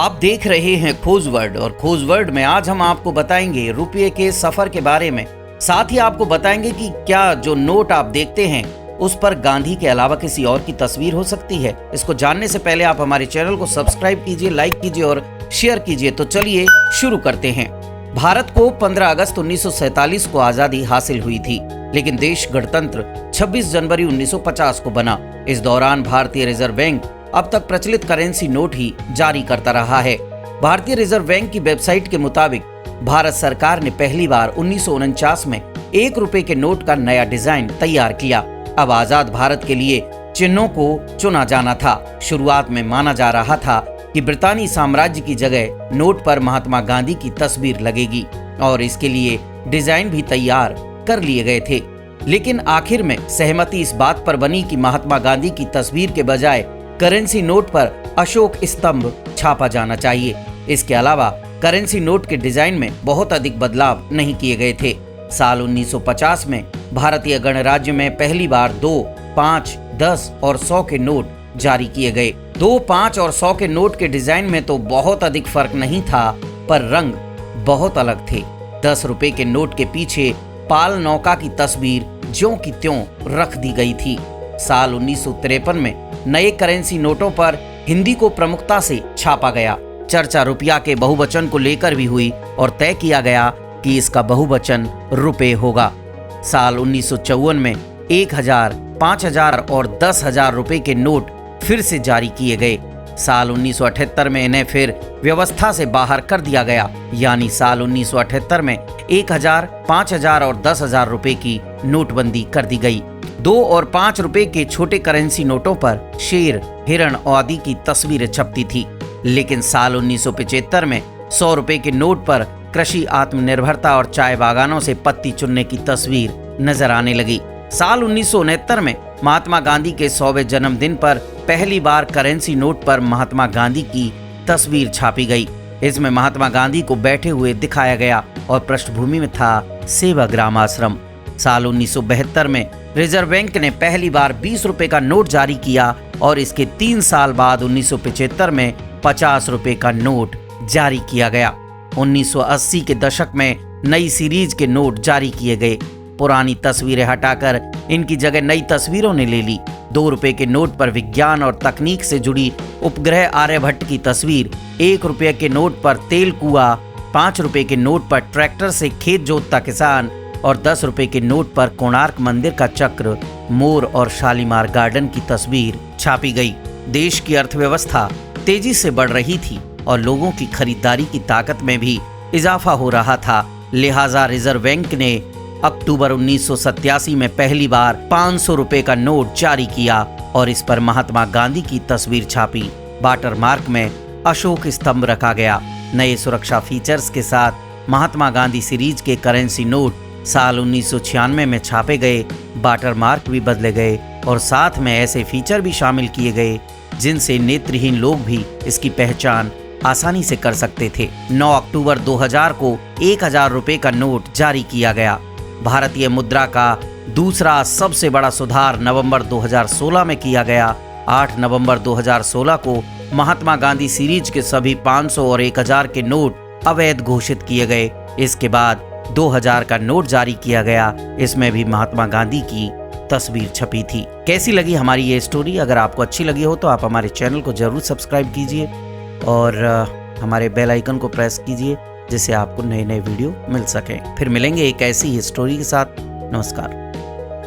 आप देख रहे हैं खोजवर्ड और खोजवर्ड में आज हम आपको बताएंगे रुपये के सफर के बारे में। साथ ही आपको बताएंगे कि क्या जो नोट आप देखते हैं उस पर गांधी के अलावा किसी और की तस्वीर हो सकती है। इसको जानने से पहले आप हमारे चैनल को सब्सक्राइब कीजिए, लाइक कीजिए और शेयर कीजिए। तो चलिए शुरू करते हैं। भारत को 15 अगस्त 1947 को आजादी हासिल हुई थी, लेकिन देश गणतंत्र 26 जनवरी 1950 को बना। इस दौरान भारतीय रिजर्व बैंक अब तक प्रचलित करेंसी नोट ही जारी करता रहा है। भारतीय रिजर्व बैंक की वेबसाइट के मुताबिक भारत सरकार ने पहली बार 1949 में 1 रुपए के नोट का नया डिजाइन तैयार किया। अब आजाद भारत के लिए चिन्हों को चुना जाना था। शुरुआत में माना जा रहा था कि ब्रितानी साम्राज्य की जगह नोट पर महात्मा गांधी की तस्वीर लगेगी और इसके लिए डिजाइन भी तैयार कर लिए गए थे। लेकिन आखिर में सहमति इस बात पर बनी कि महात्मा गांधी की तस्वीर के बजाय करेंसी नोट पर अशोक स्तंभ छापा जाना चाहिए। इसके अलावा करेंसी नोट के डिजाइन में बहुत अधिक बदलाव नहीं किए गए थे। साल 1950 में भारतीय गणराज्य में पहली बार 2, 5, 10 और 100 के नोट जारी किए गए। 2, 5 और 100 के नोट के डिजाइन में तो बहुत अधिक फर्क नहीं था, पर रंग बहुत अलग थे। 10 रुपए के नोट के पीछे पाल नौका की तस्वीर ज्यों की त्यों रख दी गई थी। साल 1953 में नए करेंसी नोटों पर हिंदी को प्रमुखता से छापा गया। चर्चा रुपया के बहुवचन को लेकर भी हुई और तय किया गया कि इसका बहुवचन रुपए होगा। साल 1954 में 1000, 5000 और 10,000 रुपए के नोट फिर से जारी किए गए। साल 1978 में इन्हें फिर व्यवस्था से बाहर कर दिया गया, यानी साल 1978 में 1000, 5000 और 10,000 रुपए की नोटबंदी कर दी गई। 2 और 5 रुपए के छोटे करेंसी नोटों पर शेर, हिरण आदि की तस्वीरें छपती थी। लेकिन साल 1975 में 100 रुपए के नोट पर कृषि, आत्मनिर्भरता और चाय बागानों से पत्ती चुनने की तस्वीर नजर आने लगी। साल 1969 में महात्मा गांधी के 100वें जन्मदिन पर पहली बार करेंसी नोट पर महात्मा गांधी की तस्वीर छापी गई। इसमें महात्मा गांधी को बैठे हुए दिखाया गया और पृष्ठभूमि में था सेवाग्राम आश्रम। साल 1972 में रिजर्व बैंक ने पहली बार 20 रुपए का नोट जारी किया और इसके 3 साल बाद 1975 में 50 रुपए का नोट जारी किया गया। 1980 के दशक में नई सीरीज के नोट जारी किए गए। पुरानी तस्वीरें हटाकर इनकी जगह नई तस्वीरों ने ले ली। 2 रुपए के नोट पर विज्ञान और तकनीक से जुड़ी उपग्रह आर्यभट्ट की तस्वीर, 1 रुपए के नोट पर तेल कुआं, 5 रुपए के नोट पर ट्रैक्टर से खेत जोतता किसान और 10 रुपए के नोट पर कोणार्क मंदिर का चक्र, मोर और शालीमार गार्डन की तस्वीर छापी गई। देश की अर्थव्यवस्था तेजी से बढ़ रही थी और लोगों की खरीदारी की ताकत में भी इजाफा हो रहा था। लिहाजा रिजर्व बैंक ने अक्टूबर 1987 में पहली बार 500 रुपए का नोट जारी किया और इस पर महात्मा गांधी की तस्वीर छापी। वाटर मार्क में अशोक स्तंभ रखा गया। नए सुरक्षा फीचर्स के साथ महात्मा गांधी सीरीज के करेंसी नोट साल 1996 में छापे गए। वाटर मार्क भी बदले गए और साथ में ऐसे फीचर भी शामिल किए गए जिनसे नेत्रहीन लोग भी इसकी पहचान आसानी से कर सकते थे। 9 अक्टूबर 2000 को 1000 रुपए का नोट जारी किया गया। भारतीय मुद्रा का दूसरा सबसे बड़ा सुधार नवंबर 2016 में किया गया। 8 नवंबर 2016 को महात्मा गांधी सीरीज के सभी 500 और 1000 के नोट अवैध घोषित किए गए। इसके बाद 2000 का नोट जारी किया गया। इसमें भी महात्मा गांधी की तस्वीर छपी थी। कैसी लगी हमारी ये स्टोरी? अगर आपको अच्छी लगी हो तो आप हमारे चैनल को जरूर सब्सक्राइब कीजिए और हमारे बेल आइकन को प्रेस कीजिए जिससे आपको नए नए वीडियो मिल सकें। फिर मिलेंगे एक ऐसी ही स्टोरी के साथ। नमस्कार।